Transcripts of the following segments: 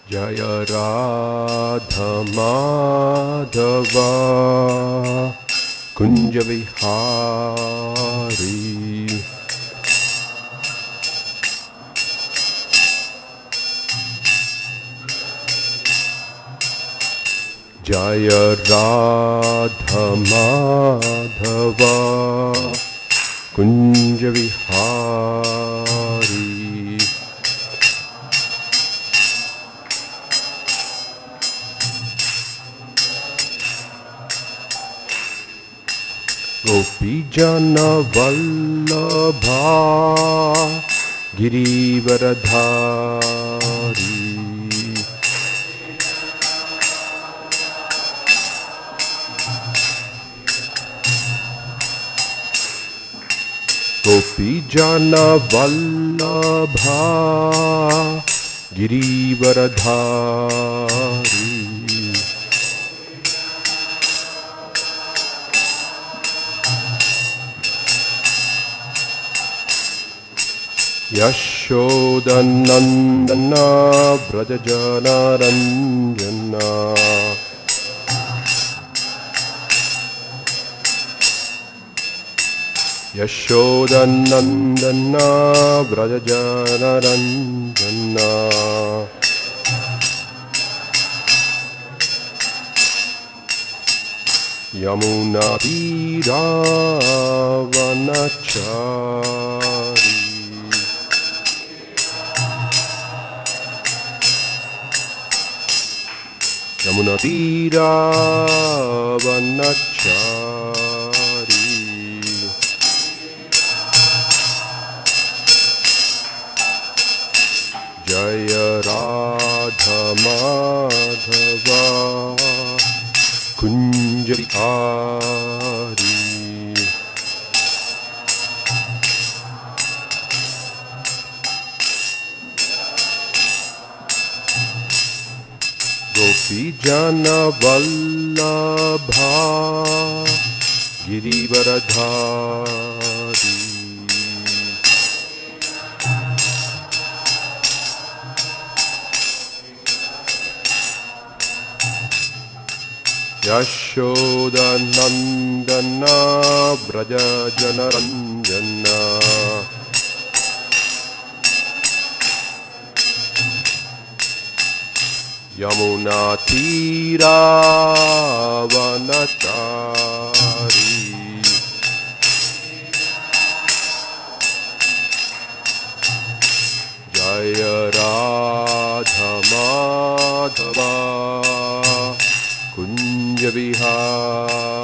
Jaya Radha Madhava Kunja Vihari Jaya Radha Madhava Kunja Vihari Gopijana Vallabha Girivaradhari Gopijana Vallabha Girivaradhari Yashodanandana Brajajana Ranjana Yashodanandana Brajajana Ranjana Yamuna Tiravanachari Yamuna Tiravanachari Jaya Radha Madhava Kunja Vihari Gopijana Vallabha Girivaradhari Yashodanandana Brajajana Ranjana Yamuna Tiravanachari Jaya Radha Madhava Kunja Vihari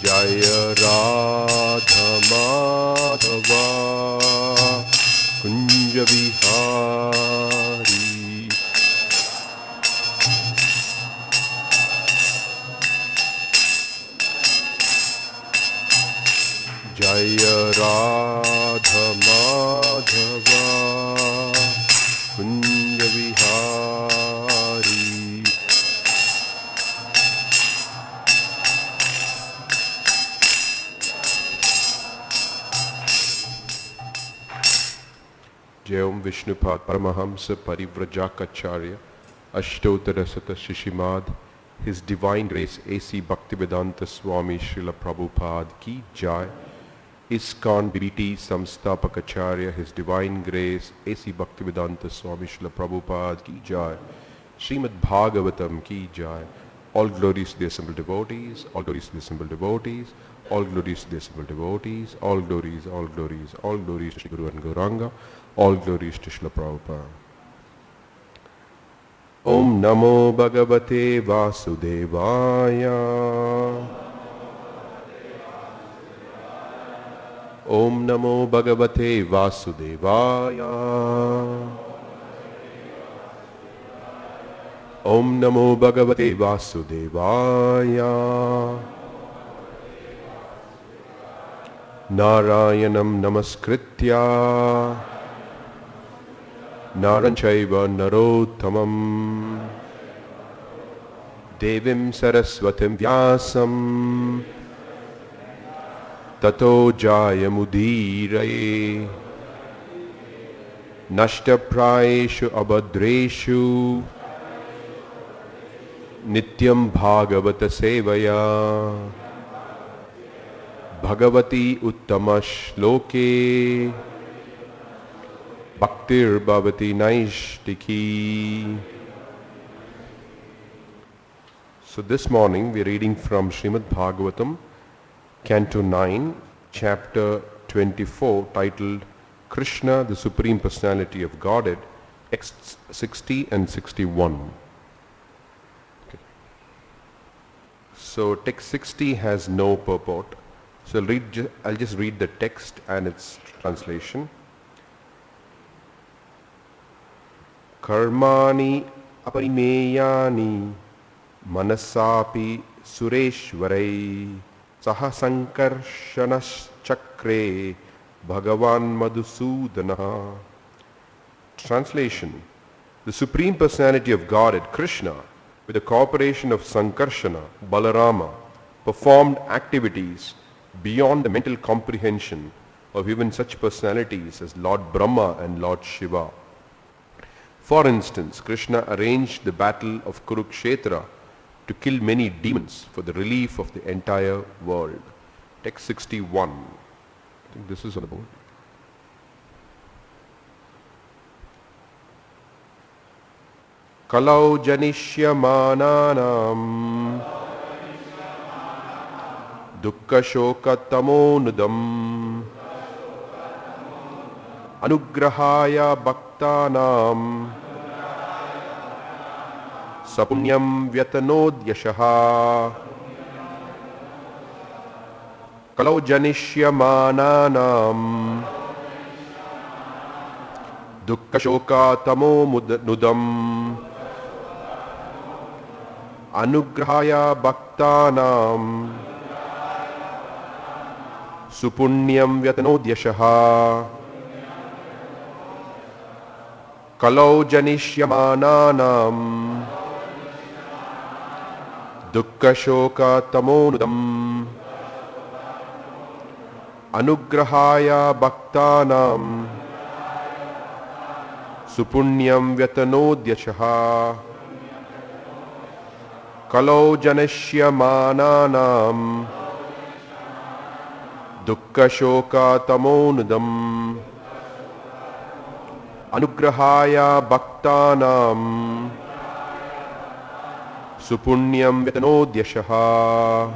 Jaya Radha Madhava Kunja Vihari Jaya Radha Madhava Kunja Vihari Jayam Vishnupad Paramahamsa Parivrajacharya Ashtotara Sata Shishimad His Divine Grace A.C. Bhaktivedanta Swami Srila Prabhupada Ki Jai ISKCON BT Samstapakacharya His Divine Grace A.C. Bhaktivedanta Swami Srila Prabhupada Ki Jai Srimad Bhagavatam Ki Jai All glories to the assembled devotees, all glories to the assembled devotees, all glories to the assembled devotees, all glories, all glories, all glories to Shri Guru and Gauranga, all glories to Srila Prabhupada. Om Namo Bhagavate Vasudevaya. Om Namo Bhagavate Vasudevaya. Om Namo Bhagavate Vasudevaya. Narayanam Namaskritya Naranchaiva Narottamam Devim Saraswatim Vyasam tato jayamudiraye nashtaprayeshu abhadreshu nityam bhagavata sevaya bhagavati uttama shloke bhaktir bhavati naishtiki. So this morning we are reading from Srimad Bhagavatam, Canto 9, Chapter 24, titled Krishna, the Supreme Personality of Godhead, texts 60 and 61. Okay. So text 60 has no purport. So I'll just read the text and its translation. Karmani aparimeyani manasapi sureshwarai sahasankarshanas chakre bhagavan madhusudana. Translation: the Supreme Personality of Godhead, Krishna, with the cooperation of Sankarshana, Balarama, performed activities beyond the mental comprehension of even such personalities as Lord Brahma and Lord Shiva. For instance, Krishna arranged the battle of Kurukshetra to kill many demons for the relief of the entire world. Text 61. I think this is on the board. Kalau janishyamananam dukkha shoka tamonudam anugrahaya bhaktanam sapunyam vyatanodyashaha. Kalau janishyamananam dukkha shoka tamomudam anugrahaya bhaktanam supunyam vyatanodyashaha. Kalau janishyamananam dukkha shoka tamonudam anugrahaya bhaktanam supunyam vyatanodyashaha. Kalau janishyamananam dukkha shoka tamonudam anugrahaya bhaktanam supunyam vyatanodyashaha.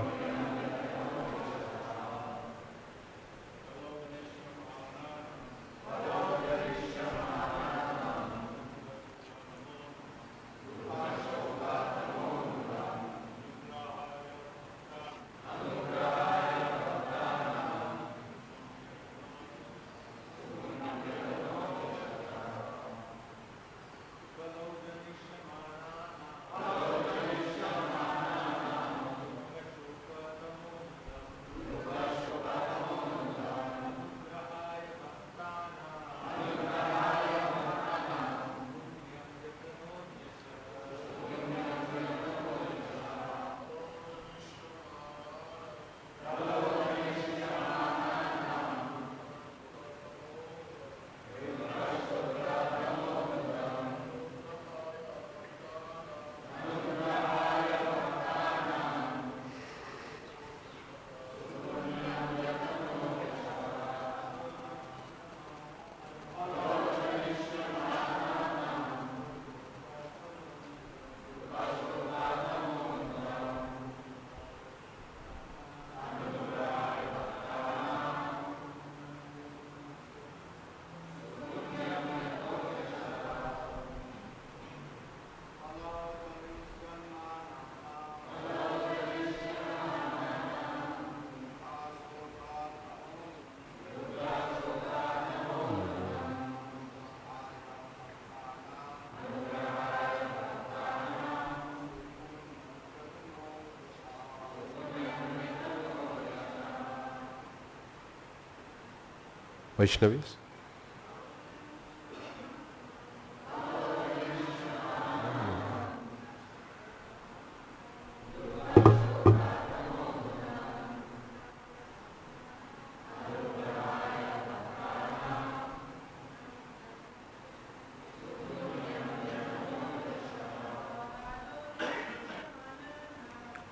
Vaishnavis?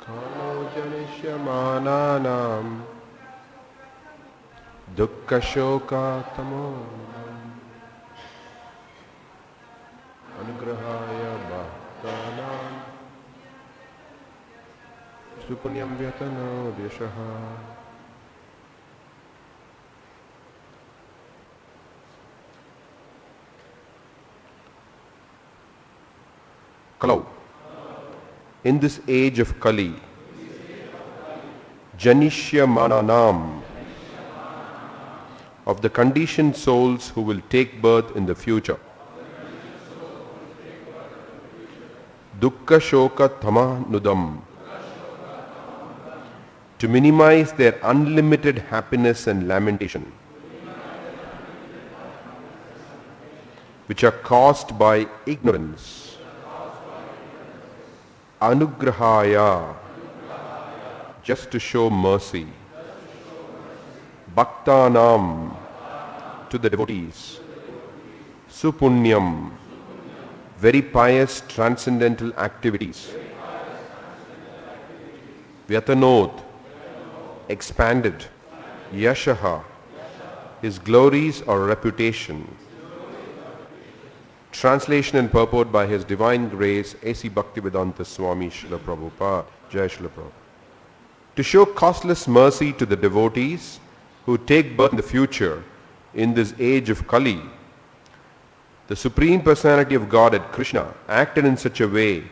Kamo janisyamananam dukkha shoka tamo anugrahaya bhaktanam supunyam vyatano deshaha. Kalau. In this age of Kali, Janishya Mananam, of the conditioned souls who will take birth in the future, Dukkha Shoka Tama Nudam, to minimize their unlimited happiness and lamentation, which are caused by ignorance. Anugrahaya, just to show mercy. Bhaktanam, to the devotees. Supunyam, very pious transcendental activities. Vyatanot, expanded. Yashaha, his glories or reputation. Translation and purport by His Divine Grace A.C. Bhaktivedanta Swami Srila Prabhupada. Jai Srila Prabhupada. To show costless mercy to the devotees who take birth in the future in this age of Kali, the Supreme Personality of Godhead, Krishna, acted in such a way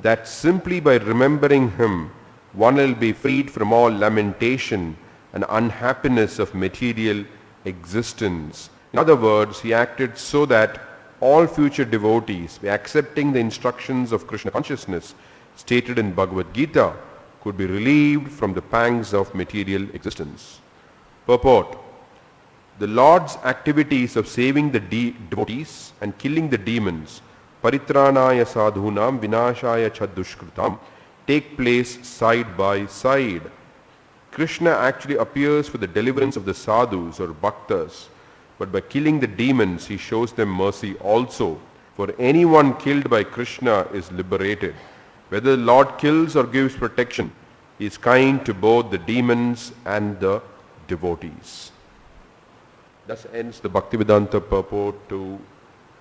that simply by remembering Him, one will be freed from all lamentation and unhappiness of material existence. In other words, He acted so that all future devotees, by accepting the instructions of Krishna consciousness stated in Bhagavad Gita, could be relieved from the pangs of material existence. Purport: the Lord's activities of saving the devotees and killing the demons, paritranaya sadhunam vinashaya chadushkrutam, take place side by side. Krishna actually appears for the deliverance of the sadhus or bhaktas, but by killing the demons, He shows them mercy also. For anyone killed by Krishna is liberated. Whether the Lord kills or gives protection, He is kind to both the demons and the devotees. Thus ends the Bhaktivedanta purport to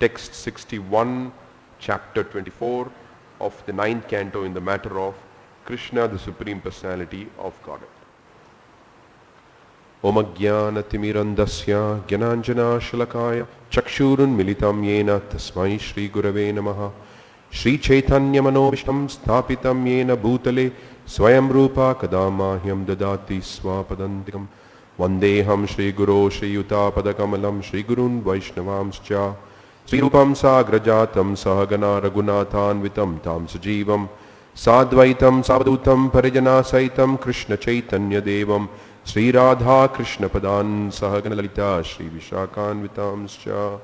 text 61, chapter 24 of the 9th canto in the matter of Krishna, the Supreme Personality of Godhead. Om Ajnanatimirandasya Gyananjana Shalakaya Chakshurun Militam Yena Tasmai Shri Gurave Namaha Shri Chaitanya Manobishtam Sthapitam Yena Bhutale Swayam Rupa Kadamahyam Dadati Swapadantikam Vandeham Shri Guru Shri Yuta Padakamalam Shri Gurun Vaishnavamscha Shri Rupam Sagrajatam Sahagana Raghunathan Vitam Tam Sajivam Sadvaitam Savadutam Parijana Saitam Krishna Chaitanya Devam Sri Radha Krishna Padan Sahagana Lalita Shri Vishakan Vitamscha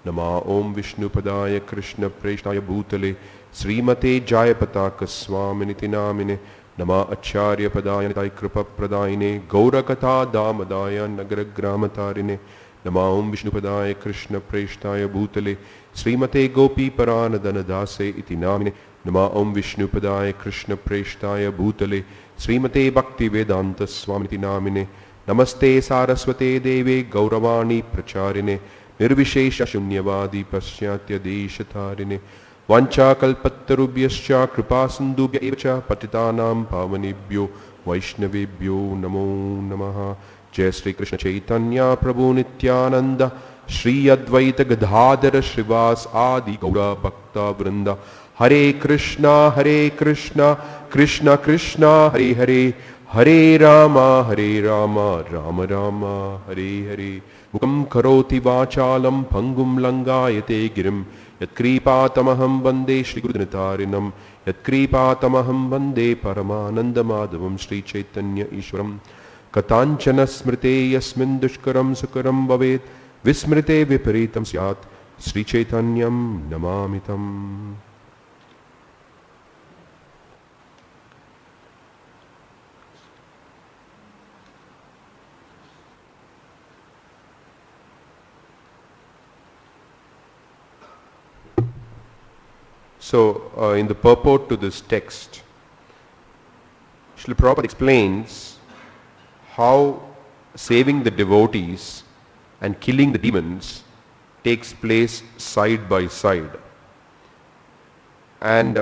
Nama Om Vishnu Padaya Krishna Preshnaya Bhutale Srimate Jayapataka Swaminiti Namine Nama Acharya Padaya Nitai Kripa Pradaine Gaurakatha Damadaya Nagaragramatarine Nama Om Vishnu Padaya Krishna Preshnaya Bhutale Srimate Gopi Paranadana Dase Iti Namine Nama Om Vishnu Padaya Krishna Preshtaya Bhutale Srimate Bhakti Vedanta Swamiti Namine Namaste Saraswate Deve Gauravani Pracharine Nirvishesha Shunyavadi Pasyatya Deshatarine Vancha Kalpattarubhyascha Kripasindubhya Evacha Patitanam Pavanibhyo Vaishnavibhyo Namo Namaha Jai Sri Krishna Chaitanya Prabhu Nityananda Shri Advaita Gadadhara Shrivas Adi Gaura Bhakta Vrinda Hare Krishna, Krishna Krishna, Hare Hare, Hare Rama, Rama Rama, Hare Hare. Mukam karoti vachalam pangum langayate girim yat kripatamaham vande Shri Gurudhanitarinam yat kripatamaham vande Paramananda Madhavam Shri Chaitanya Ishwaram Katanchana smrite yasmin dushkaram sukaram bhavet vismrite viparitam syat Shri Chaitanyam namamitam. So, in the purport to this text, Srila Prabhupada explains how saving the devotees and killing the demons takes place side by side. And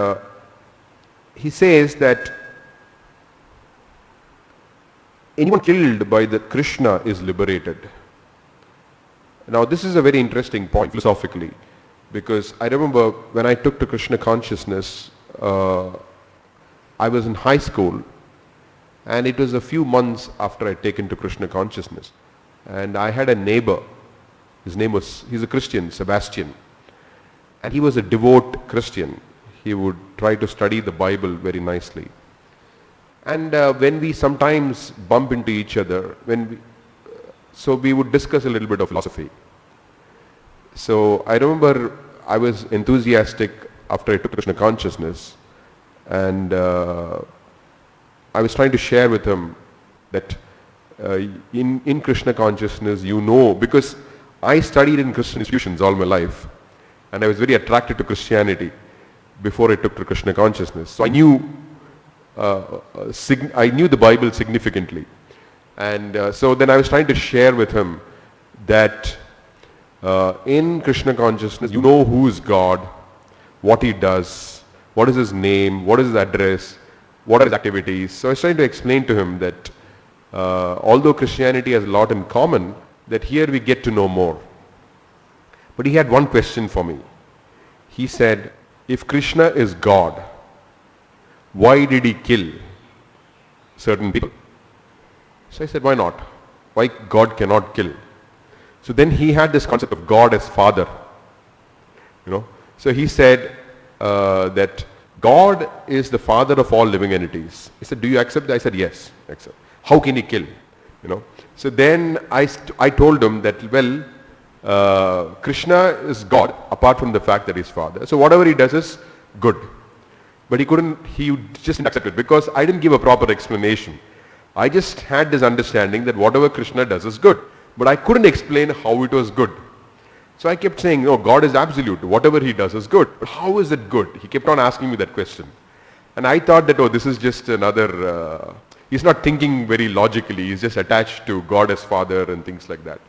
he says that anyone killed by the Krishna is liberated. Now this is a very interesting point philosophically, because I remember when I took to Krishna consciousness, I was in high school, and it was a few months after I'd taken to Krishna consciousness. And I had a neighbor, he's a Christian, Sebastian. And he was a devout Christian. He would try to study the Bible very nicely. And when we sometimes bump into each other, so we would discuss a little bit of philosophy. So I remember I was enthusiastic after I took Krishna consciousness, and I was trying to share with him that in Krishna consciousness, because I studied in Christian institutions all my life, and I was very attracted to Christianity before I took to Krishna consciousness. So I knew the Bible significantly. And so then I was trying to share with him that in Krishna consciousness, who is God, what he does, what is his name, what is his address, what are his activities. So I was trying to explain to him that although Christianity has a lot in common, that here we get to know more. But he had one question for me. He said, if Krishna is God, why did he kill certain people? So I said, why not? Why God cannot kill? So then he had this concept of God as Father. So he said that God is the father of all living entities. He said, do you accept that? I said, yes, I accept. How can he kill? So then I told him that, Krishna is God apart from the fact that he's Father. So whatever he does is good. But he just didn't accept it because I didn't give a proper explanation. I just had this understanding that whatever Krishna does is good. But I couldn't explain how it was good. So I kept saying, no, God is absolute. Whatever he does is good. But how is it good? He kept on asking me that question. And I thought that, this is just another, he's not thinking very logically. He's just attached to God as Father and things like that.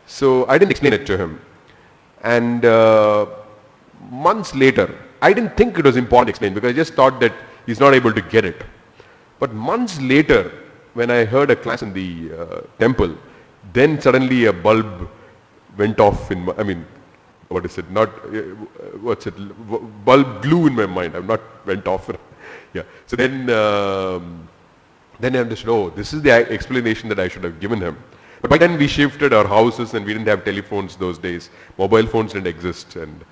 So I didn't explain it to him. And months later, I didn't think it was important to explain because I just thought that he's not able to get it. But months later, when I heard a class in the temple, then suddenly a bulb went off in my, bulb glue in my mind. I'm not went off. Yeah. So then I understood, this is the explanation that I should have given him. But by then we shifted our houses and we didn't have telephones those days. Mobile phones didn't exist. And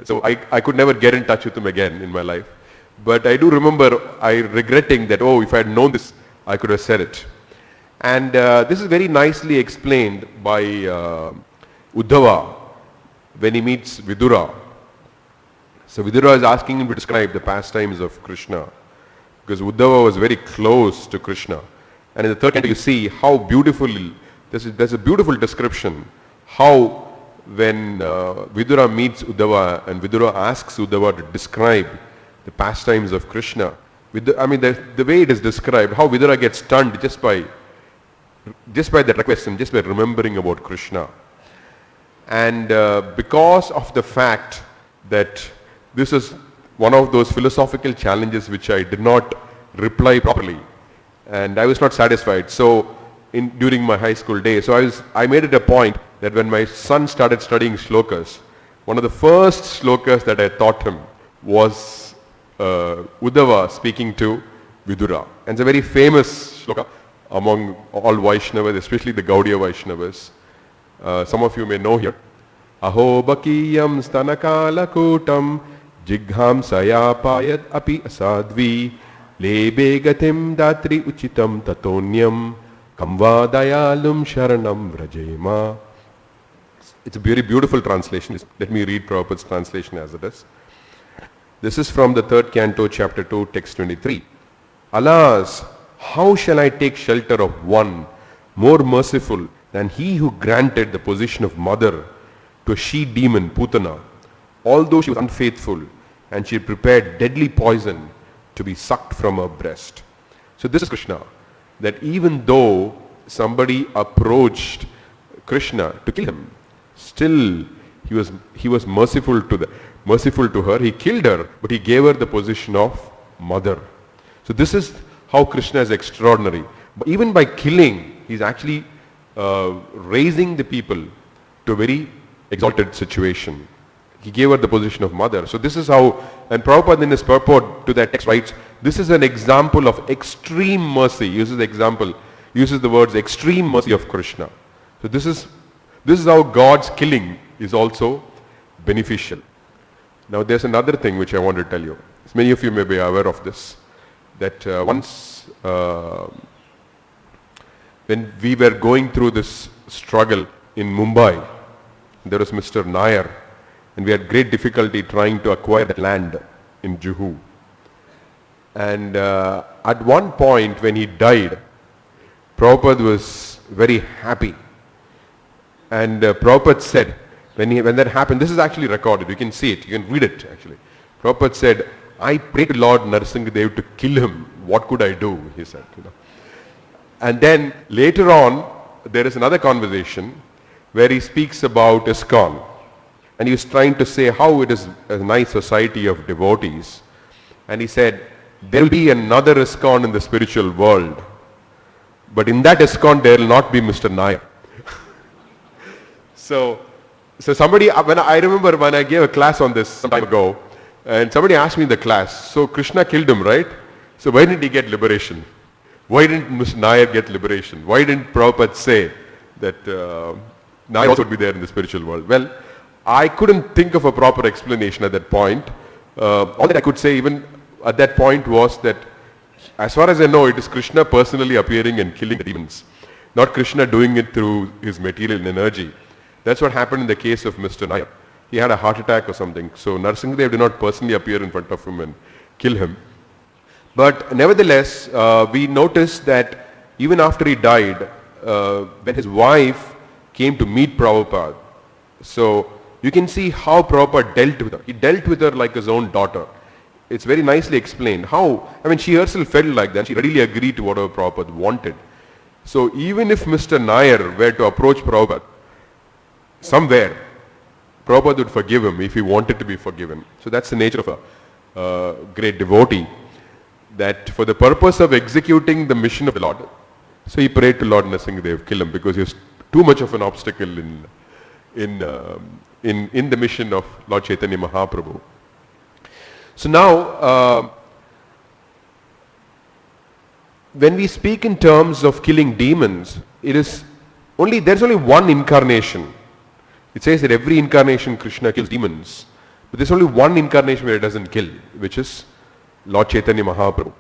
so I could never get in touch with him again in my life. But I do remember regretting that, if I had known this, I could have said it. And this is very nicely explained by Uddhava when he meets Vidura. So Vidura is asking him to describe the pastimes of Krishna, because Uddhava was very close to Krishna. And in the third canto you see how beautiful, there's a beautiful description how when Vidura meets Uddhava and Vidura asks Uddhava to describe the pastimes of Krishna, the way it is described, how Vidura gets stunned just by that request and just by remembering about Krishna. And because of the fact that this is one of those philosophical challenges which I did not reply properly, and I was not satisfied. So during my high school days, so I made it a point that when my son started studying shlokas, one of the first shlokas that I taught him was Uddhava speaking to Vidura. And it's a very famous shloka among all Vaishnavas, especially the Gaudiya Vaishnavas. Some of you may know here. Aho bakiyam stanakala kutam jigham sayapayat api asadvi lebe gatim datri uchitam tatonyam kamva dayalum sharanam vrajema. It's a very beautiful translation. Let me read Prabhupada's translation as it is. This is from the third canto, chapter 2, text 23. Alas, how shall I take shelter of one more merciful than he who granted the position of mother to a she-demon, Putana, although she was unfaithful and she prepared deadly poison to be sucked from her breast. So this is Krishna. That even though somebody approached Krishna to kill him, still he was merciful to her. He killed her, but he gave her the position of mother. So this is how Krishna is extraordinary. But even by killing, he's actually raising the people to a very exalted situation. He gave her the position of mother. So this is how, and Prabhupada in his purport to that text writes, this is an example of extreme mercy. Uses the words extreme mercy of Krishna. So this is how God's killing is also beneficial. Now there's another thing which I want to tell you. Many of you may be aware of this. That once when we were going through this struggle in Mumbai, there was Mr. Nair, and we had great difficulty trying to acquire that land in Juhu. And at one point when he died, Prabhupada was very happy. And Prabhupada said, when that happened, this is actually recorded, you can see it, you can read it actually. Prabhupada said, I prayed to Lord Narasimhadev to kill him. What could I do? He said. And then later on, there is another conversation where he speaks about ISKCON. And he was trying to say how it is a nice society of devotees. And he said, there will be another ISKCON in the spiritual world. But in that ISKCON, there will not be Mr. Nair. So somebody, I remember when I gave a class on this some time ago, and somebody asked me in the class, so Krishna killed him, right? So why didn't he get liberation? Why didn't Mr. Nair get liberation? Why didn't Prabhupada say that Nair also would be there in the spiritual world? Well, I couldn't think of a proper explanation at that point. All that I could say even at that point was that as far as I know, it is Krishna personally appearing and killing the demons, not Krishna doing it through his material energy. That's what happened in the case of Mr. Nair. He had a heart attack or something. So Narasimhadev did not personally appear in front of him and kill him. But nevertheless, we noticed that even after he died, when his wife came to meet Prabhupada, so you can see how Prabhupada dealt with her. He dealt with her like his own daughter. It's very nicely explained. She herself felt like that. She readily agreed to whatever Prabhupada wanted. So even if Mr. Nair were to approach Prabhupada somewhere, Prabhupada would forgive him if he wanted to be forgiven. So that's the nature of a great devotee. That for the purpose of executing the mission of the Lord, so he prayed to Lord Narasimhadev, kill him, because he was too much of an obstacle in the mission of Lord Chaitanya Mahaprabhu. So now, when we speak in terms of killing demons, there's only one incarnation. It says that every incarnation Krishna kills demons, but there's only one incarnation where it doesn't kill, which is Lord Chaitanya Mahaprabhu.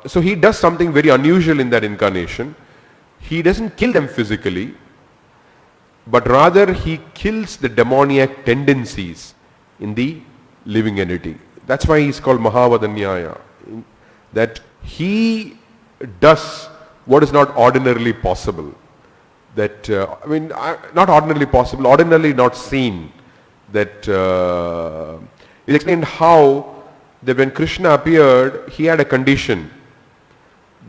So he does something very unusual in that incarnation. He doesn't kill them physically, but rather he kills the demoniac tendencies in the living entity. That's why he's called Mahavadanyaya. That he does what is not ordinarily possible. That, not ordinarily possible, ordinarily not seen. That it explained how that when Krishna appeared, he had a condition.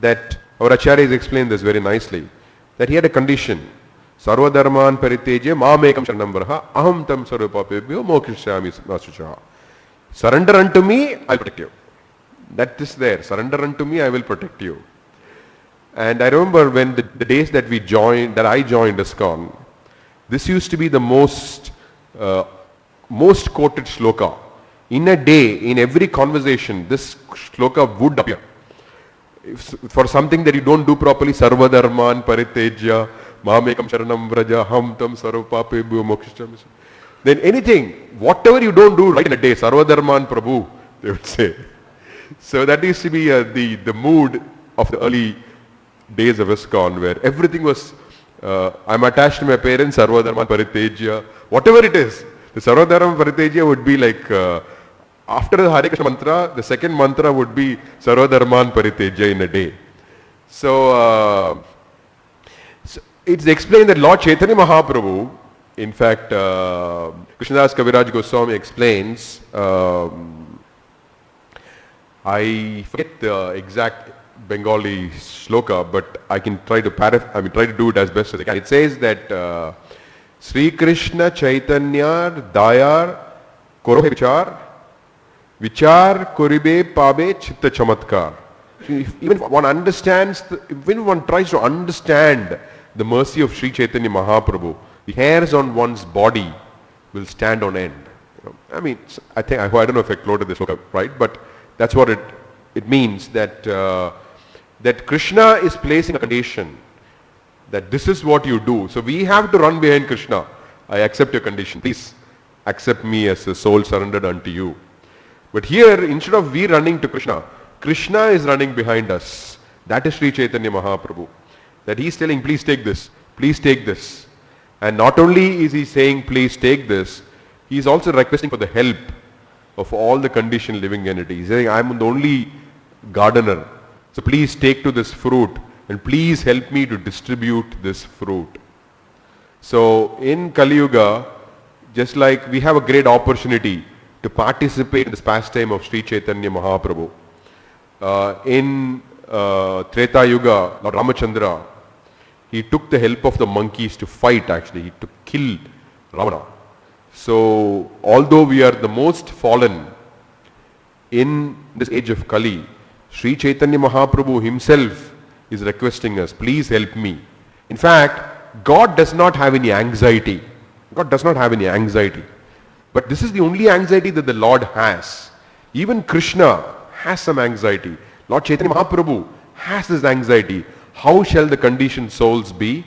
That our acharyas explained this very nicely. That he had a condition. Sarva dharman paritejya mamekam sharanam vraha aham tam sarvapapebhyo mokshayami nasuchaha. Surrender unto me, I will protect you. That is there. Surrender unto me, I will protect you. And I remember when the days that I joined ISKCON, this used to be the most quoted shloka. In a day, in every conversation, this shloka would appear. For something that you don't do properly, sarva dharman paritejya mamekam sharanam vraja ham tam sarvapapebhyo mokshayami. Then anything, whatever you don't do right in a day, sarva dharman prabhu, they would say. So that used to be the mood of the early days of ISKCON, where everything was, I'm attached to my parents, sarva dharman paritejya, whatever it is. The sarva dharman paritejya would be like, after the Hare Krishna mantra, the second mantra would be sarva dharman paritejya in a day. So it's explained that Lord Chaitanya Mahaprabhu, in fact, Krishnadas Kaviraj Goswami explains I forget the exact Bengali shloka, but I can try to try to do it as best as I can. It says that Sri Krishna Chaitanya Dayar Korohe Vichar Koribe Pabe Chitta Chamatkar. Even if one understands, when one tries to understand the mercy of Sri Chaitanya Mahaprabhu, the hairs on one's body will stand on end. I mean, I don't know if I quoted this book right, but that's what it means, that that Krishna is placing a condition that this is what you do. So we have to run behind Krishna. I accept your condition. Please accept me as a soul surrendered unto you. But here, instead of we running to Krishna, Krishna is running behind us. That is Sri Chaitanya Mahaprabhu. That he is telling, please take this, please take this. And not only is he saying, please take this, he is also requesting for the help of all the conditioned living entities. He is saying, I am the only gardener. So please take to this fruit and please help me to distribute this fruit. So in Kali Yuga, just like we have a great opportunity to participate in this pastime of Sri Chaitanya Mahaprabhu. In Treta Yuga, Lord Ramachandra, he took the help of the monkeys to fight actually, to kill Ravana. So although we are the most fallen in this age of Kali, Sri Chaitanya Mahaprabhu himself is requesting us, please help me. In fact, God does not have any anxiety. God does not have any anxiety. But this is the only anxiety that the Lord has. Even Krishna has some anxiety. Lord Chaitanya Mahaprabhu has this anxiety. How shall the conditioned souls be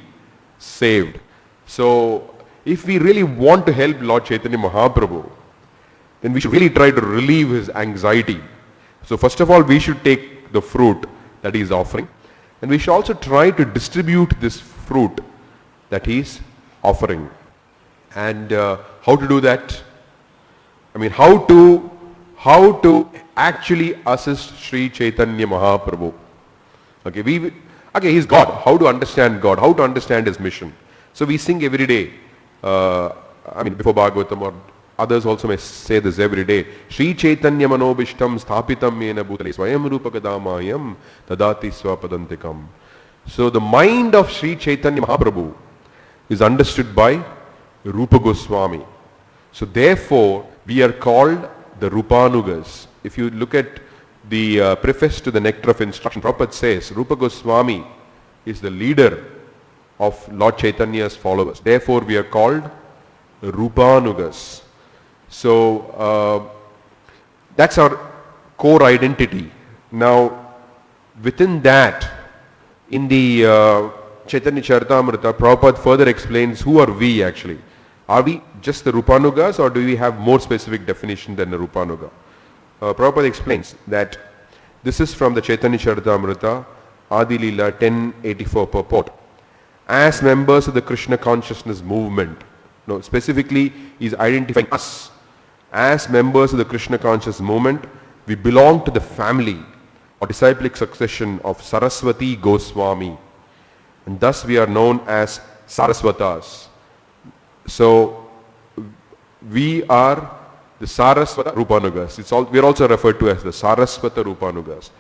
saved? So, if we really want to help Lord Chaitanya Mahaprabhu, then we should really try to relieve his anxiety. So first of all, we should take the fruit that he is offering. And we should also try to distribute this fruit that he is offering. And how to do that? I mean, how to actually assist Sri Chaitanya Mahaprabhu. Okay, he's God. How to understand God? How to understand his mission? So we sing every day. Before Bhagavatam, or others also may say this every day. Sri Chaitanya Manobishtam Sthapitam Yena Bhutale Swayam Rupakadamayam Tadati Swapadantikam. So the mind of Sri Chaitanya Mahaprabhu is understood by Rupa Goswami. So therefore, we are called the Rupanugas. If you look at the preface to the Nectar of Instruction, Prabhupada says, Rupa Goswami is the leader of Lord Chaitanya's followers. Therefore, we are called Rupanugas. So, that's our core identity. Now, within that, in the Chaitanya Charitamrita, Prabhupada further explains who are we actually. Are we just the Rupanugas, or do we have more specific definition than the Rupanuga? Prabhupada explains that this is from the Chaitanya Charitamrita, Adi Leela 1084 purport. As members of the Krishna consciousness movement, specifically he is identifying us. As members of the Krishna conscious movement, we belong to the family or disciplic succession of Saraswati Goswami. And thus we are known as Saraswatas. So we are the Saraswata Rupanugas. We are also referred to as the Saraswata Rupanugas.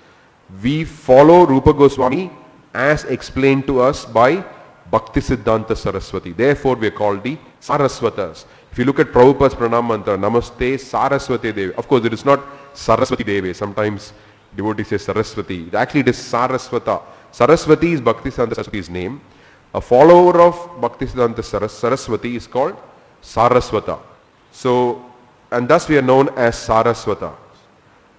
We follow Rupa Goswami as explained to us by Bhaktisiddhanta Saraswati. Therefore we are called the Saraswatas. If you look at Prabhupada's Pranam Mantra, Namaste Saraswati Devi. Of course it is not Saraswati Devi. Sometimes devotees say Saraswati. Actually it is Saraswata. Saraswati is Bhaktisiddhanta Saraswati's name. A follower of Bhaktisiddhanta Saraswati is called Saraswata. So, and thus we are known as Saraswata.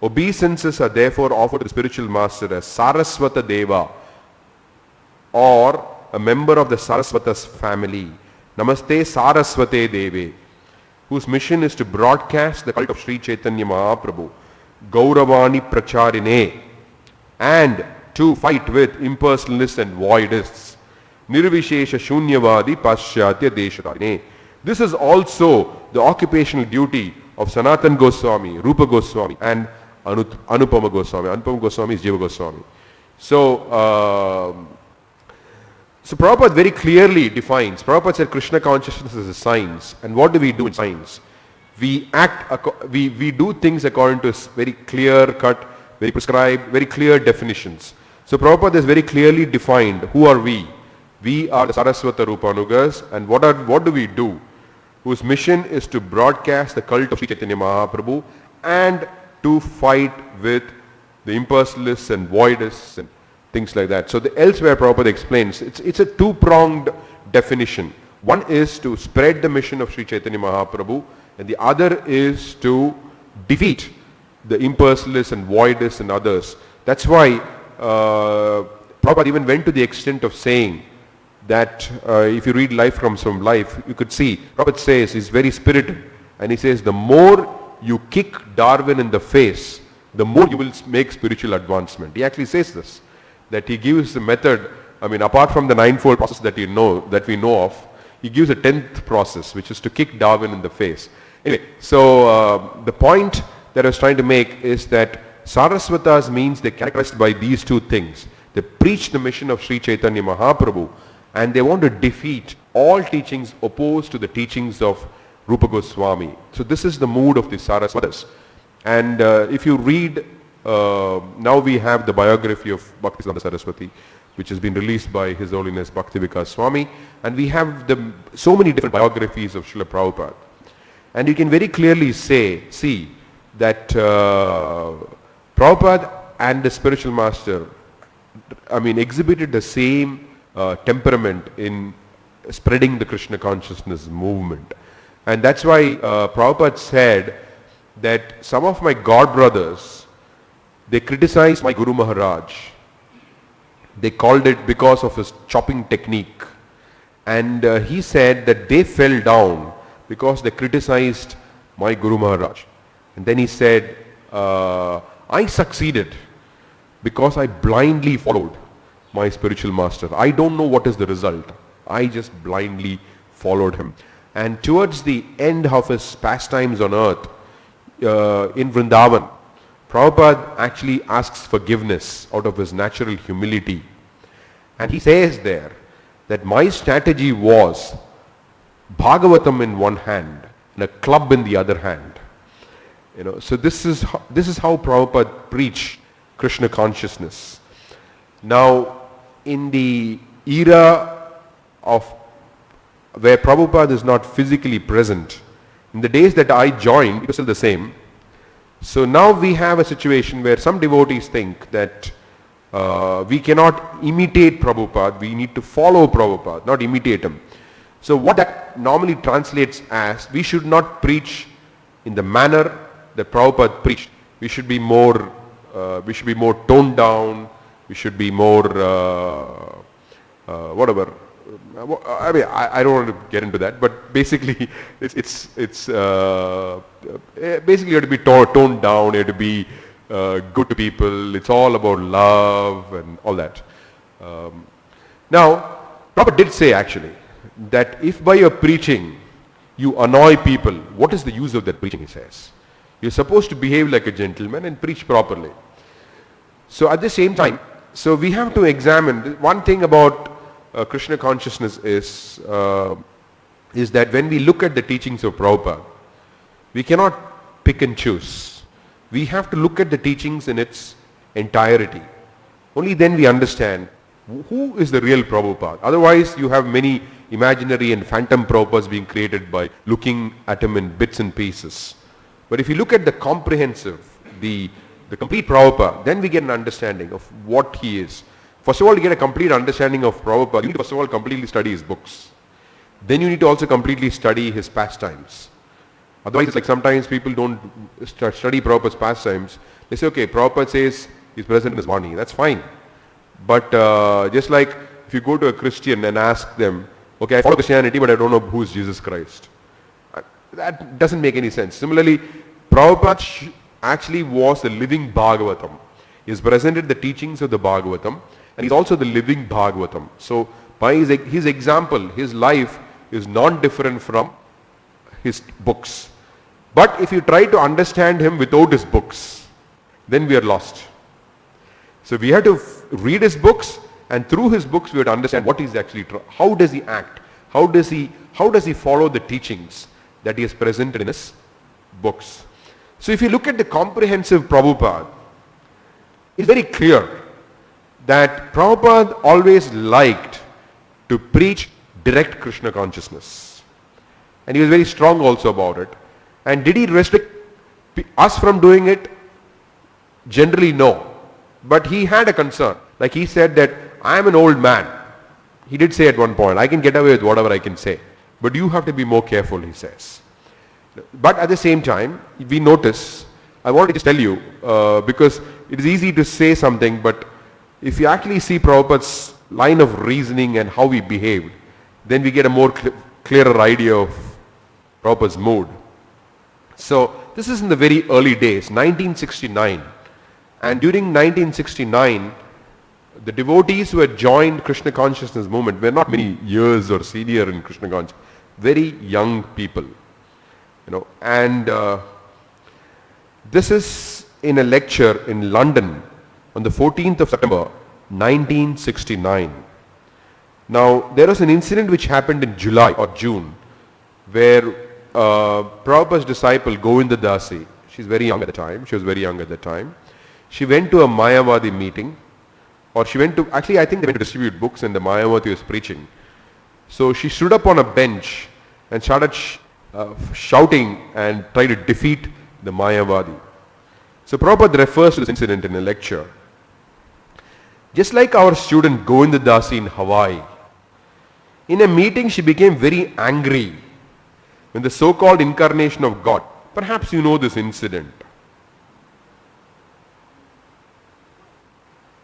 Obeisances are therefore offered to the spiritual master as Saraswata Deva, or a member of the Saraswata's family. Namaste Saraswate Deve, whose mission is to broadcast the cult of Sri Chaitanya Mahaprabhu, Gauravani Pracharine, and to fight with impersonalists and voidists. Nirvishesha Shunyavadi Paschatya Deshatarine. This is also the occupational duty of Sanatan Goswami, Rupa Goswami, and Anupama Goswami. Anupama Goswami is Jiva Goswami. So Prabhupada very clearly defines, Prabhupada said Krishna consciousness is a science. And what do we do in science? We do things according to a very clear cut, very prescribed, very clear definitions. So Prabhupada is very clearly defined, who are we? We are the Saraswata Rupanugas, and what do we do? Whose mission is to broadcast the cult of Sri Chaitanya Mahaprabhu and to fight with the impersonalists and voidists and things like that. So elsewhere Prabhupada explains, it's a two-pronged definition. One is to spread the mission of Sri Chaitanya Mahaprabhu, and the other is to defeat the impersonalists and voidists and others. That's why Prabhupada even went to the extent of saying that if you read Life Comes From Life, you could see, Prabhupada says, he's very spirited, and he says, the more you kick Darwin in the face, the more you will make spiritual advancement. He actually says this, that he gives the method, apart from the ninefold process that we know of, he gives a 10th process, which is to kick Darwin in the face. Anyway, so the point that I was trying to make is that Saraswatas means they're characterized by these two things. They preach the mission of Sri Chaitanya Mahaprabhu, and they want to defeat all teachings opposed to the teachings of Rupa Goswami. So this is the mood of the Saraswatas. And if you read, now we have the biography of Bhaktisiddhanta Saraswati, which has been released by His Holiness Bhakti Vikas Swami, and we have so many different biographies of Srila Prabhupada. And you can very clearly see that Prabhupada and the spiritual master, exhibited the same temperament in spreading the Krishna consciousness movement. And that's why Prabhupada said that some of my god brothers, they criticized my Guru Maharaj. They called it because of his chopping technique. And he said that they fell down because they criticized my Guru Maharaj. And then he said, I succeeded because I blindly followed my spiritual master. I don't know what is the result. I just blindly followed him. And towards the end of his pastimes on earth, in Vrindavan, Prabhupada actually asks forgiveness out of his natural humility. And he says there that my strategy was Bhagavatam in one hand and a club in the other hand. So this is how Prabhupada preached Krishna consciousness. Now, in the era of where Prabhupada is not physically present, in the days that I joined, it was still the same. So now we have a situation where some devotees think that we cannot imitate Prabhupada, we need to follow Prabhupada, not imitate him. So what that normally translates as, we should not preach in the manner that Prabhupada preached. We should be more toned down, we should be more whatever. I don't want to get into that, but basically it's basically you have to be toned down, you have to be good to people, it's all about love and all that. Now, Prabhupada did say actually that if by your preaching you annoy people, what is the use of that preaching, he says. You're supposed to behave like a gentleman and preach properly. So at the same time, so we have to examine, one thing about Krishna consciousness is that when we look at the teachings of Prabhupada, we cannot pick and choose. We have to look at the teachings in its entirety. Only then we understand who is the real Prabhupada. Otherwise, you have many imaginary and phantom Prabhupads being created by looking at him in bits and pieces. But if you look at the comprehensive, the complete Prabhupada, then we get an understanding of what he is. First of all, to get a complete understanding of Prabhupada, you need to first of all completely study his books. Then you need to also completely study his pastimes. Otherwise, it's like sometimes people don't study Prabhupada's pastimes. They say, okay, Prabhupada says he's present in his body. That's fine. But just like if you go to a Christian and ask them, okay, I follow Christianity, but I don't know who's Jesus Christ. That doesn't make any sense. Similarly, Prabhupada actually was the living Bhagavatam. He has presented the teachings of the Bhagavatam, and he's also the living Bhagavatam. So by his example, his life is non-different from his books. But if you try to understand him without his books, then we are lost. So we have to read his books, and through his books we have to understand what is actually true. How does he act? How does he follow the teachings that he has presented in his books? So if you look at the comprehensive Prabhupada, it's very clear that Prabhupada always liked to preach direct Krishna consciousness. And he was very strong also about it. And did he restrict us from doing it? Generally no. But he had a concern. Like he said that I am an old man. He did say at one point, I can get away with whatever I can say. But you have to be more careful, he says. But at the same time, we notice, I want to just tell you, because it is easy to say something, but if you actually see Prabhupada's line of reasoning and how he behaved, then we get a more clearer idea of Prabhupada's mood. So this is in the very early days, 1969. And during 1969, the devotees who had joined Krishna consciousness movement were not many years or senior in Krishna consciousness, very young people. And this is in a lecture in London on the 14th of September 1969. Now there was an incident which happened in July or June where Prabhupada's disciple Govinda Dasi, she's very young at the time, she was very young at the time, she went to a Mayavadi meeting, or she went to, actually I think they went to distribute books and the Mayavadi was preaching. So she stood up on a bench and started shouting and tried to defeat the Mayavadi. So Prabhupada refers to this incident in a lecture. Just like our student Govinda Dasi in Hawaii, in a meeting she became very angry when the so-called incarnation of God, perhaps you know this incident.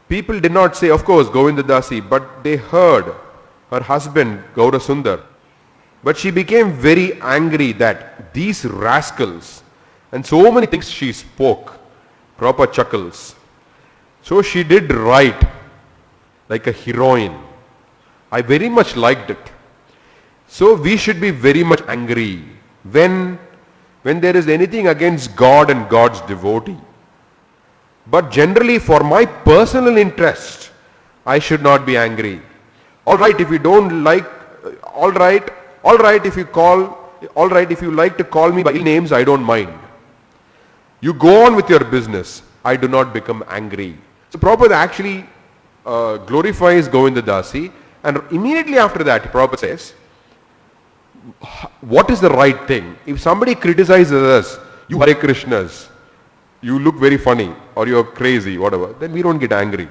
People did not say, of course, Govinda Dasi, but they heard her husband, Gaura Sundar. But she became very angry that these rascals, and so many things she spoke, proper chuckles. So she did write like a heroine. I very much liked it. So we should be very much angry when there is anything against God and God's devotee. But generally for my personal interest, I should not be angry. Alright, if you don't like, alright, if you like to call me by ill names, I don't mind. You go on with your business. I do not become angry. So Prabhupada actually glorifies Govinda Dasi, and immediately after that Prabhupada says, what is the right thing? If somebody criticizes us, you Hare Krishnas, you look very funny or you're crazy, whatever, then we don't get angry.